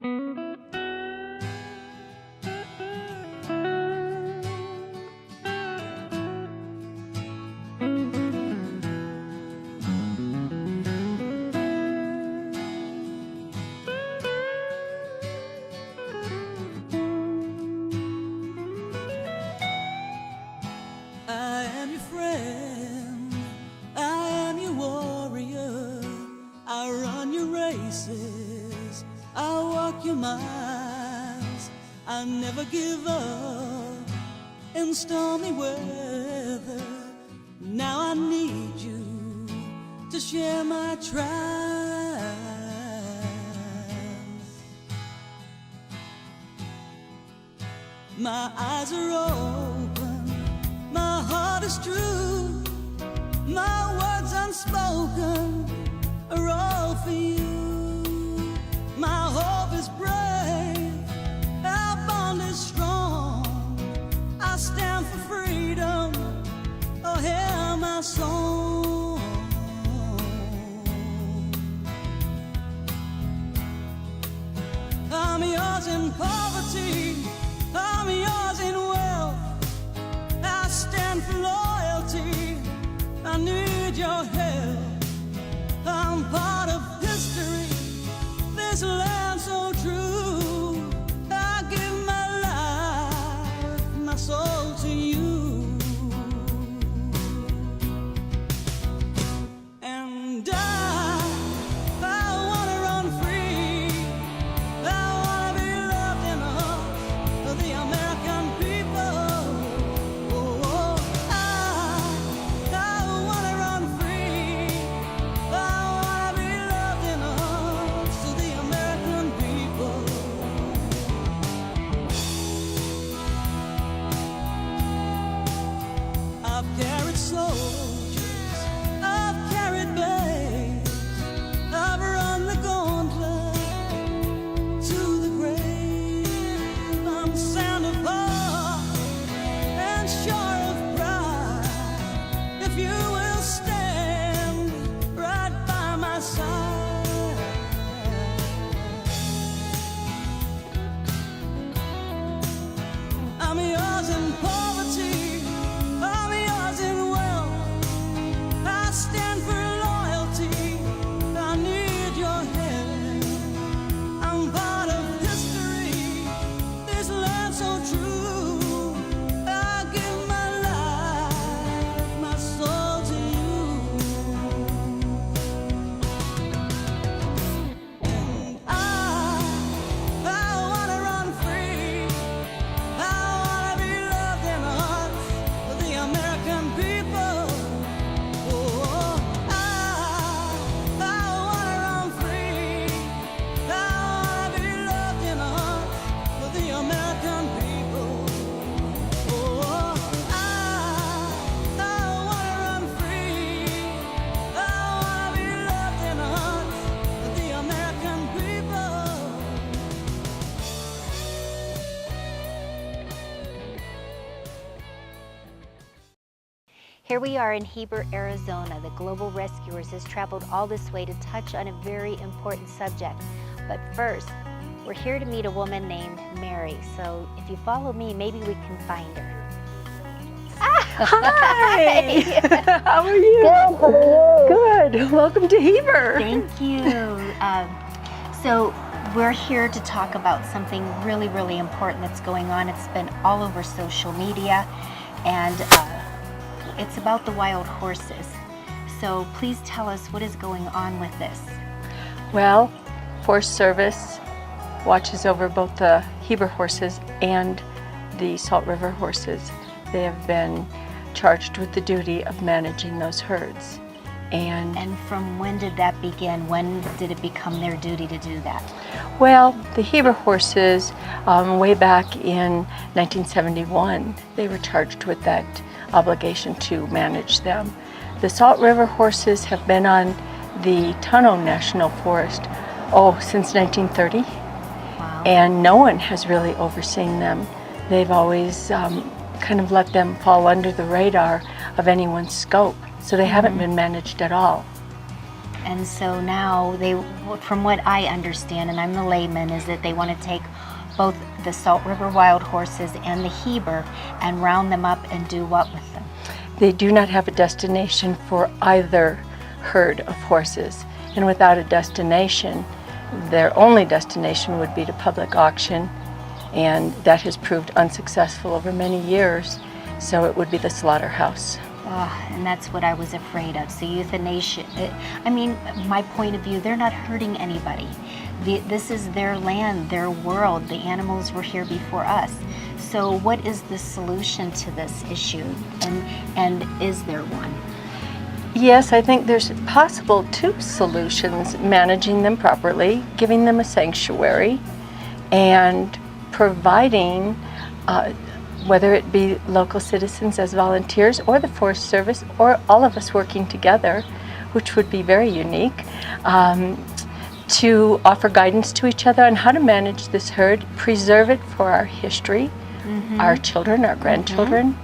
I am your friend, I am your warrior. I run your races, I walk your miles. I never give up in stormy weather. Now I need you to share my trials. My eyes are open, my heart is true, my words unspoken are all for you. My hope is brave, our bond is strong. I stand for freedom, oh hear my song. I'm yours in poverty, I'm yours in wealth. I stand for loyalty, I need your help. I'm part of history, this land so true. I give my life, my soul to you. And I wanna run free, I wanna be loved in the heart of the American people. I've carried soldiers, I've carried babes, I've run the gauntlet to the grave. I'm sound of heart and sure of pride, if you will stand right by my side. I'm yours in poverty, I'm yours in wealth. I stand for loyalty, I need your help. I'm part of history, this land so true. I give my life, my soul to you. And I wanna run free, I wanna be loved in the hearts of the American people. Oh, I wanna run free, I wanna be loved in the hearts of the American people. Oh, I wanna run free, I wanna be loved in the hearts of the American people. Here we are in Heber, Arizona. The Global Rescuers has traveled all this way to touch on a very important subject. But first, we're here to meet a woman named Mary. So if you follow me, maybe we can find her. Hi! How are you? Good, how are you? Good. Welcome to Heber. Thank you. So we're here to talk about something really, really important that's going on. It's been all over social media, and it's about the wild horses. So please tell us what is going on with this. Well, Forest Service watches over both the Heber horses and the Salt River horses. They have been charged with the duty of managing those herds. And from when did that begin? When did it become their duty to do that? Well, the Heber horses, way back in 1971, they were charged with that obligation to manage them. The Salt River horses have been on the Tonto National Forest, since 1930. Wow. And no one has really overseen them. They've always kind of let them fall under the radar of anyone's scope, so they haven't been managed at all. And so now from what I understand, and I'm the layman, is that they want to take both the Salt River wild horses and the Heber and round them up and do what with them? They do not have a destination for either herd of horses. And without a destination, their only destination would be to public auction, and that has proved unsuccessful over many years, so it would be the slaughterhouse. And that's what I was afraid of. So euthanasia, I mean, my point of view, they're not hurting anybody. This is their land, their world. The animals were here before us. So what is the solution to this issue, and is there one? Yes, I think there's possible two solutions: managing them properly, giving them a sanctuary, and providing, whether it be local citizens as volunteers or the Forest Service or all of us working together, which would be very unique, to offer guidance to each other on how to manage this herd, preserve it for our history, our children, our grandchildren,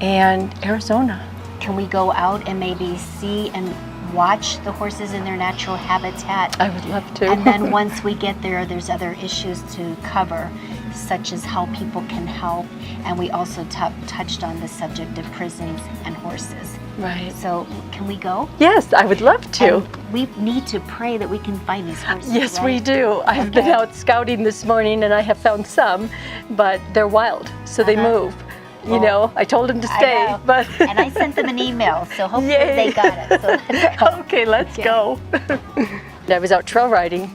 and Arizona. Can we go out and maybe see and watch the horses in their natural habitat? I would love to. And then once we get there, there's other issues to cover, such as how people can help. And we also touched on the subject of prisons and horses. Right. So can we go? Yes, I would love to. And we need to pray that we can find these horses. Yes, right? we do. I've been out scouting this morning and I have found some, but they're wild, so they move. You know, I told them to stay, know. but And I sent them an email, so hopefully Yay. they got it. So let's go. okay, let's go. I was out trail riding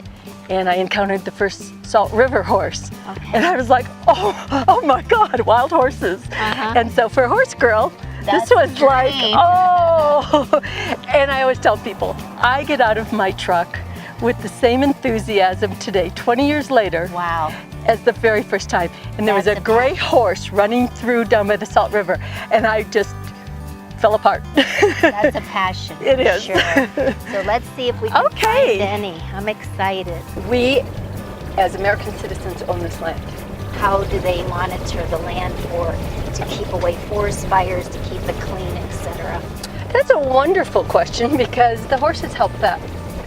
and I encountered the first Salt River horse. Okay. And I was like, oh my God, wild horses. And so for a horse girl, That's this was like, great. oh. And I always tell people, I get out of my truck with the same enthusiasm today, 20 years later, Wow. as the very first time. And there was That's a a gray horse running through down by the Salt River, and I just fell apart. That's a passion. It for is. Sure. So let's see if we can Okay. find any. I'm excited. We, as American citizens, own this land. How do they monitor the land to keep away forest fires, to keep it clean, etc.? That's a wonderful question because the horses help that.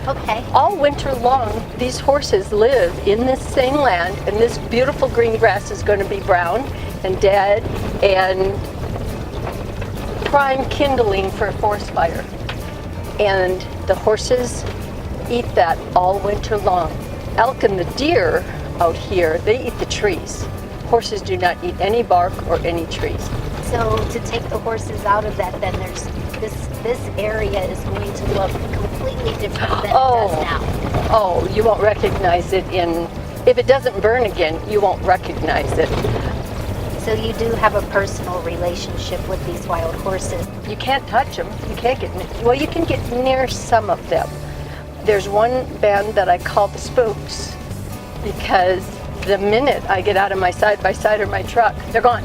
Okay. All winter long, these horses live in this same land, and this beautiful green grass is going to be brown and dead and prime kindling for a forest fire. And the horses eat that all winter long. Elk and the deer out here, they eat the trees. Horses do not eat any bark or any trees. So to take the horses out of that, then there's this area is going to look completely different than it does now. Oh, you won't recognize it if it doesn't burn again, you won't recognize it. So you do have a personal relationship with these wild horses. You can't touch them. You can't you can get near some of them. There's one band that I call the Spooks because the minute I get out of my side-by-side or my truck, they're gone.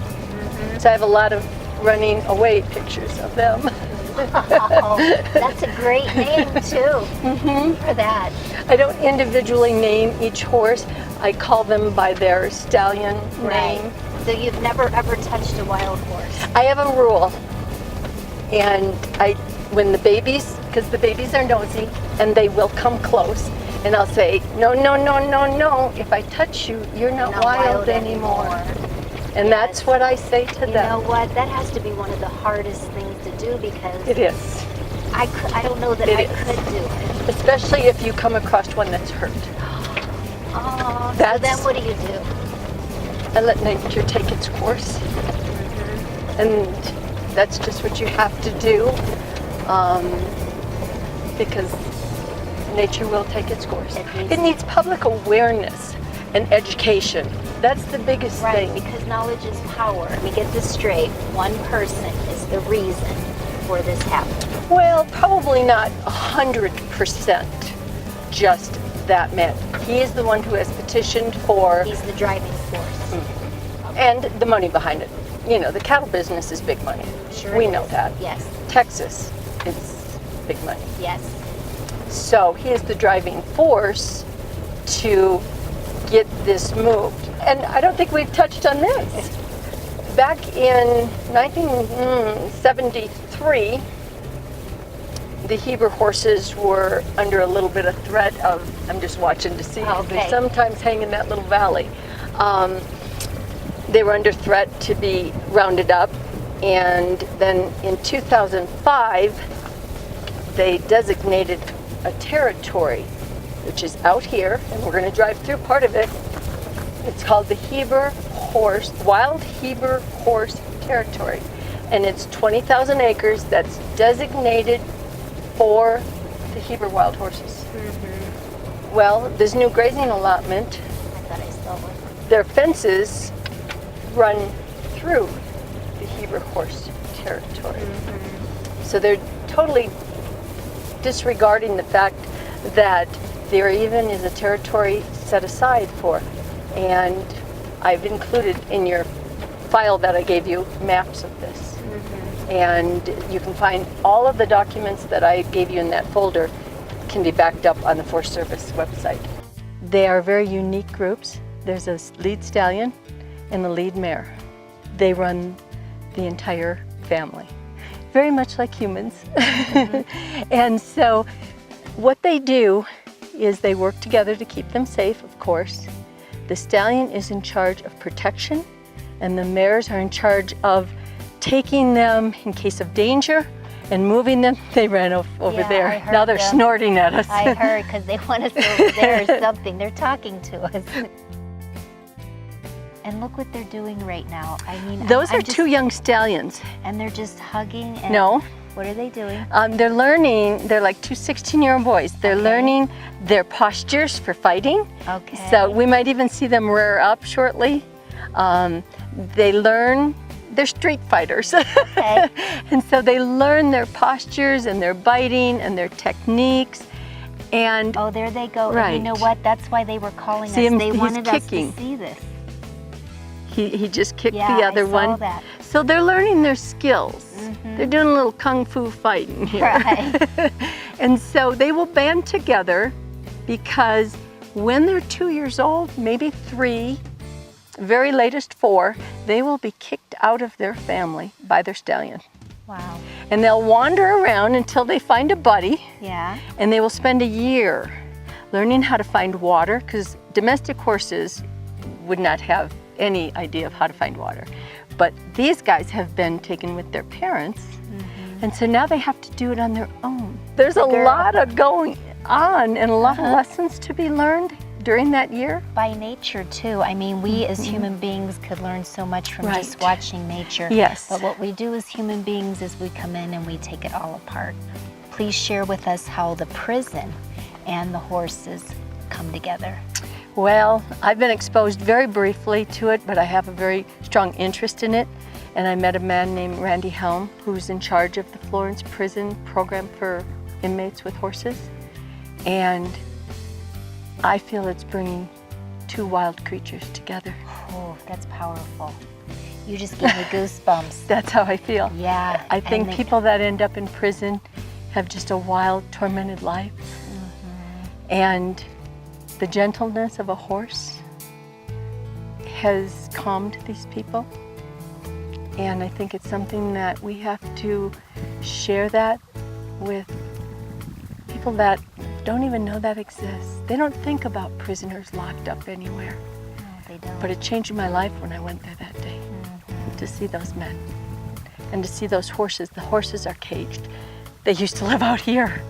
So I have a lot of running away pictures of them. Oh, that's a great name too for that. I don't individually name each horse. I call them by their stallion name. So you've never ever touched a wild horse? I have a rule, and when the babies, because the babies are nosy, and they will come close, and I'll say, no, no, no, no, no. If I touch you, you're not wild anymore. And that's what I say to them. You know what? That has to be one of the hardest things to do because It is. I don't know that I could do it. Especially if you come across one that's hurt. Oh, so That's- then what do you do? I let nature take its course. And that's just what you have to do because nature will take its course. It needs public awareness and education. That's the biggest Right, thing. because knowledge is power. Let me get this straight. One person is the reason for this happening. Well, probably not 100% just that man. He is the one who has petitioned for, He's the driving force. and the money behind it. You know, the cattle business is big money. Sure We it know is. that. Yes, Texas is big money. yes. So he is the driving force to get this moved. And I don't think we've touched on this. Back in 1973, the Heber horses were under a little bit of threat of, I'm just watching to see, Okay. they sometimes hang in that little valley. They were under threat to be rounded up, and then in 2005, they designated a territory, which is out here, and we're going to drive through part of it. It's called the Wild Heber Horse Territory, and it's 20,000 acres that's designated for the Heber wild horses. Well, this new grazing allotment, I thought I saw one. their fences run through the Heber horse territory. So they're totally disregarding the fact that there even is a territory set aside for. And I've included in your file that I gave you maps of this. And you can find all of the documents that I gave you in that folder can be backed up on the Forest Service website. They are very unique groups. There's a lead stallion and the lead mare. They run the entire family, very much like humans. And so what they do is they work together to keep them safe, of course. The stallion is in charge of protection, and the mares are in charge of taking them in case of danger and moving them. They ran over Yeah, I there. heard Now they're them. snorting at us. I heard, because they want us over there or something. They're talking to us. And look what they're doing right now. I mean, Those I'm are just- two young stallions. And they're just hugging. And No. What are they doing? They're learning, they're like two 16-year-old boys. They're Okay. learning their postures for fighting. Okay. So we might even see them rear up shortly. They learn, they're street fighters. Okay. And so they learn their postures and their biting and their techniques. And Oh, there they go. And Right. you know what? That's why they were calling See us. him- They he's wanted kicking. us to see this. he just kicked Yeah, the other I saw one. that. So they're learning their skills. They're doing a little kung fu fighting here. Right. And so they will band together because when they're 2 years old, maybe 3, very latest 4, they will be kicked out of their family by their stallion. Wow. And they'll wander around until they find a buddy, Yeah. and they will spend a year learning how to find water, because domestic horses would not have any idea of how to find water. But these guys have been taken with their parents, and so now they have to do it on their own. There's a Girl. lot of going on and a lot of lessons to be learned during that year. By nature too. I mean, we as human beings could learn so much from just Right. watching nature. Yes. But what we do as human beings is we come in and we take it all apart. Please share with us how the prison and the horses come together. Well, I've been exposed very briefly to it, but I have a very strong interest in it. And I met a man named Randy Helm, who's in charge of the Florence Prison program for inmates with horses. And I feel it's bringing two wild creatures together. Oh, that's powerful. You just gave me goosebumps. That's how I feel. Yeah. I think and they- people that end up in prison have just a wild, tormented life. And the gentleness of a horse has calmed these people. And I think it's something that we have to share that with people that don't even know that exists. They don't think about prisoners locked up anywhere. No, they don't. But it changed my life when I went there that day to see those men and to see those horses. The horses are caged. They used to live out here.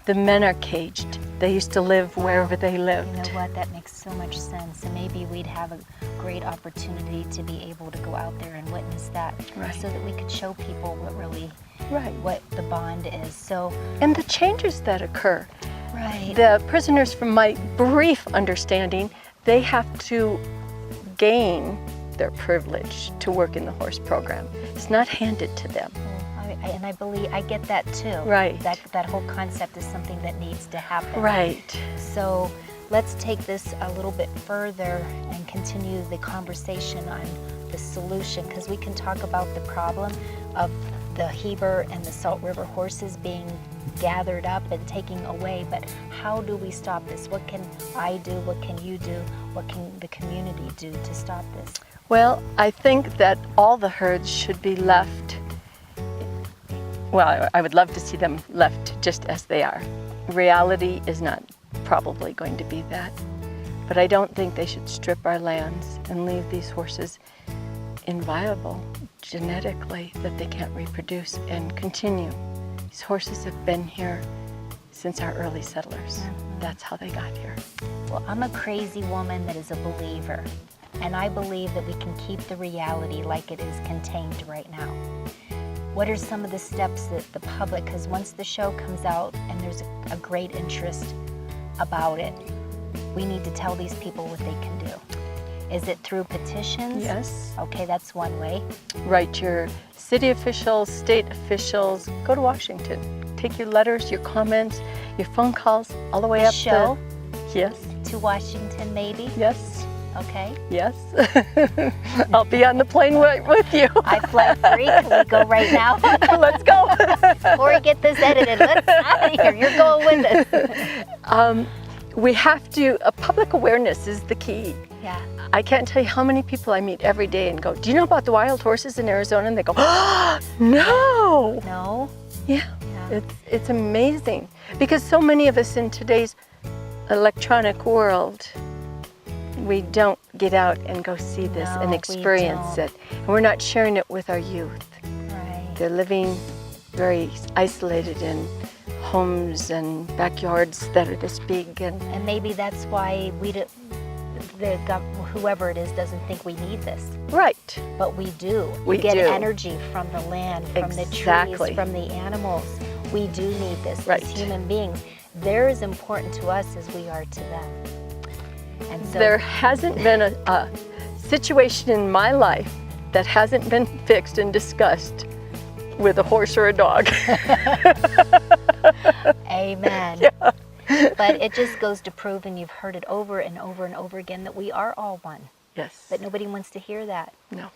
The men are caged. They used to live wherever they lived. You know what? That makes so much sense. And maybe we'd have a great opportunity to be able to go out there and witness that, Right. so that we could show people what really, Right. what the bond is. So, And the changes that occur. right. The prisoners, from my brief understanding, they have to gain their privilege to work in the horse program. It's not handed to them. And I believe I get that too. Right. That whole concept is something that needs to happen. Right. So let's take this a little bit further and continue the conversation on the solution, because we can talk about the problem of the Heber and the Salt River horses being gathered up and taken away, but how do we stop this? What can I do? What can you do? What can the community do to stop this? Well, I think that all the herds should be left well, I would love to see them left just as they are. Reality is not probably going to be that. But I don't think they should strip our lands and leave these horses inviolable genetically, that they can't reproduce and continue. These horses have been here since our early settlers. That's how they got here. Well, I'm a crazy woman that is a believer, and I believe that we can keep the reality like it is contained right now. What are some of the steps that the public, because once the show comes out and there's a great interest about it, we need to tell these people what they can do. Is it through petitions? Yes. Okay, that's one way. Write your city officials, state officials, go to Washington. Take your letters, your comments, your phone calls, all the way The up show Yes. to Washington, maybe? Yes. Okay. Yes. I'll be on the plane right with you. I fly free. Can we go right now? Let's go. Before we get this edited, let's out of here. You're going with us. We have to, public awareness is the key. Yeah. I can't tell you how many people I meet every day and go, do you know about the wild horses in Arizona? And they go, oh, no. No? Yeah, it's amazing. Because so many of us in today's electronic world, we don't get out and go see this No, and we experience don't. it. And we're not sharing it with our youth. Right. They're living very isolated in homes and backyards that are this big. And maybe that's why whoever it is doesn't think we need this. Right. But we do. We get do. energy from the land, from the Exactly. trees, from the animals. We do need this Right. as human beings. They're as important to us as we are to them. And so There hasn't been a situation in my life that hasn't been fixed and discussed with a horse or a dog. amen. Yeah. But it just goes to prove, and you've heard it over and over and over again, that we are all one. Yes. But nobody wants to hear that. No.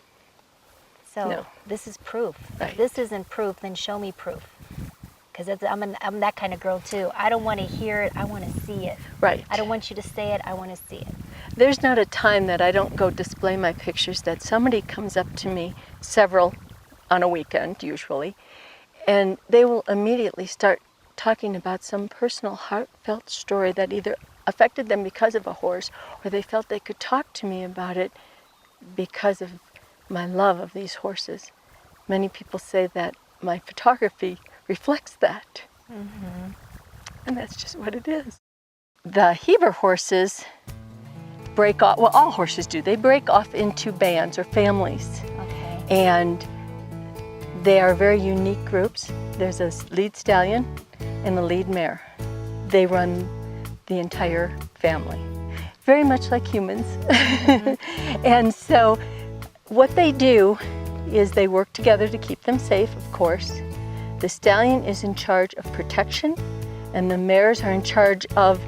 So No. this is proof. Right. If this isn't proof, then show me proof. Because I'm that kind of girl too. I don't want to hear it, I want to see it. Right. I don't want you to say it, I want to see it. There's not a time that I don't go display my pictures that somebody comes up to me, several on a weekend usually, and they will immediately start talking about some personal heartfelt story that either affected them because of a horse, or they felt they could talk to me about it because of my love of these horses. Many people say that my photography reflects that. And that's just what it is. The Heber horses break off, well, all horses do, they break off into bands or families. Okay. And they are very unique groups. There's a lead stallion and a lead mare. They run the entire family, very much like humans. And so what they do is they work together to keep them safe, of course. The stallion is in charge of protection, and the mares are in charge of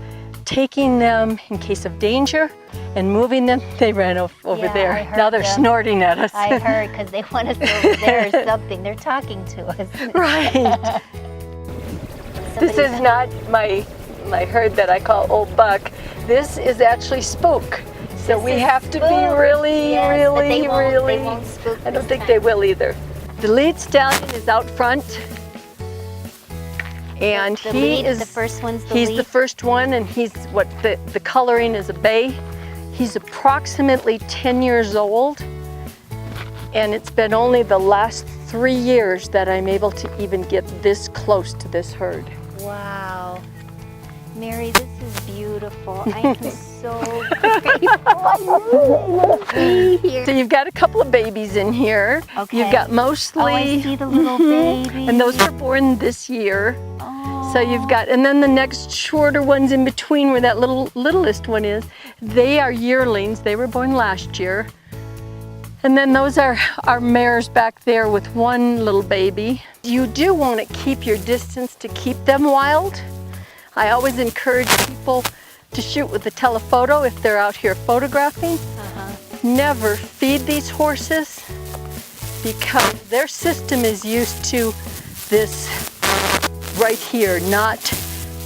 taking them in case of danger and moving them. They ran over Yeah, I there. heard Now they're them. snorting at us. I heard, because they want us over there or something. They're talking to us. Right. This is not my herd that I call Old Buck. This is actually Spook. So This we is have to be Spook. really, Yes, but really, they won't- really. they won't spook I don't this think time. they will either. The lead stallion is out front, and The he lead, is the first one's the he's lead. the first one, and he's what the coloring is a bay. He's approximately 10 years old, and it's been only the last 3 years that I'm able to even get this close to this herd. Wow. Mary, this is beautiful. I am so grateful. So you've got a couple of babies in here. Okay. You've got mostly, Oh, I see the little baby. and those were born this year. Oh. So you've got, and then the next shorter ones in between where that littlest one is, they are yearlings. They were born last year. And then those are our mares back there with one little baby. You do want to keep your distance to keep them wild. I always encourage people to shoot with a telephoto if they're out here photographing. Never feed these horses because their system is used to this right here, not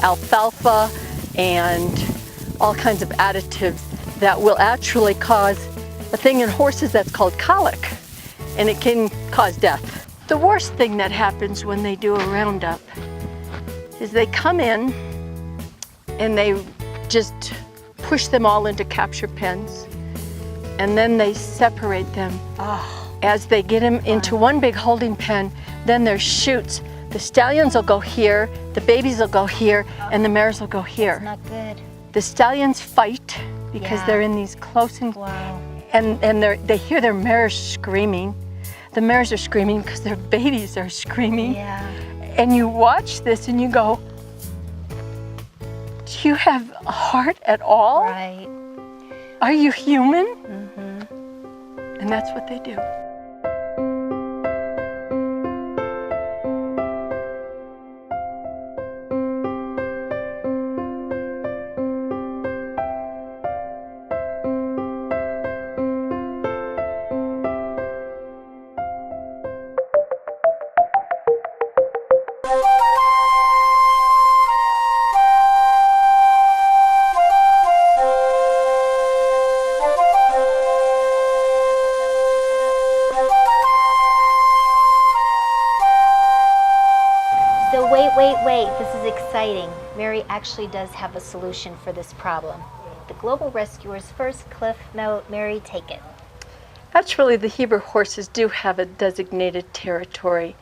alfalfa and all kinds of additives that will actually cause a thing in horses that's called colic, and it can cause death. The worst thing that happens when they do a roundup is they come in and they just push them all into capture pens, and then they separate them. As they get them into one big holding pen, then there's chutes. The stallions will go here, the babies will go here, and the mares will go here. It's not good. The stallions fight because Yeah. they're in these close Wow. and they hear their mares screaming. The mares are screaming because their babies are screaming. Yeah. And you watch this and you go, do you have a heart at all? Right. Are you human? Mm-hmm. And that's what they do. So wait, this is exciting. Mary actually does have a solution for this problem. The Global Rescuers first cliff note. Mary, take it. Actually, the Heber horses do have a designated territory.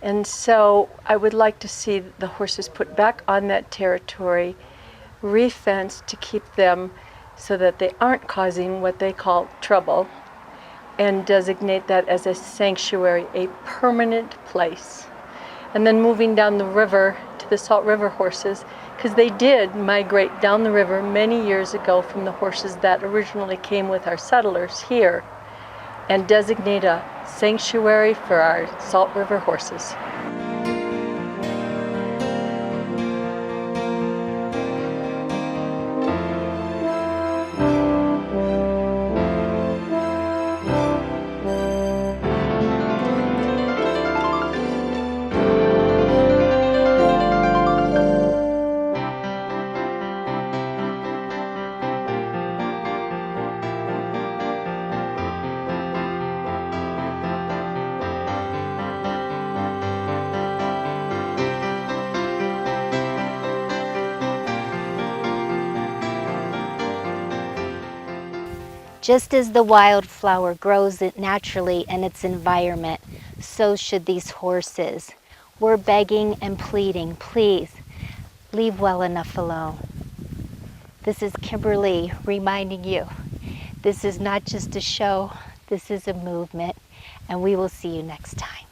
And so I would like to see the horses put back on that territory, re-fenced to keep them so that they aren't causing what they call trouble, and designate that as a sanctuary, a permanent place. And then moving down the river to the Salt River horses, because they did migrate down the river many years ago from the horses that originally came with our settlers here, and designate a sanctuary for our Salt River horses. Just as the wildflower grows it naturally in its environment, so should these horses. We're begging and pleading, please, leave well enough alone. This is Kimberly reminding you, this is not just a show, this is a movement, and we will see you next time.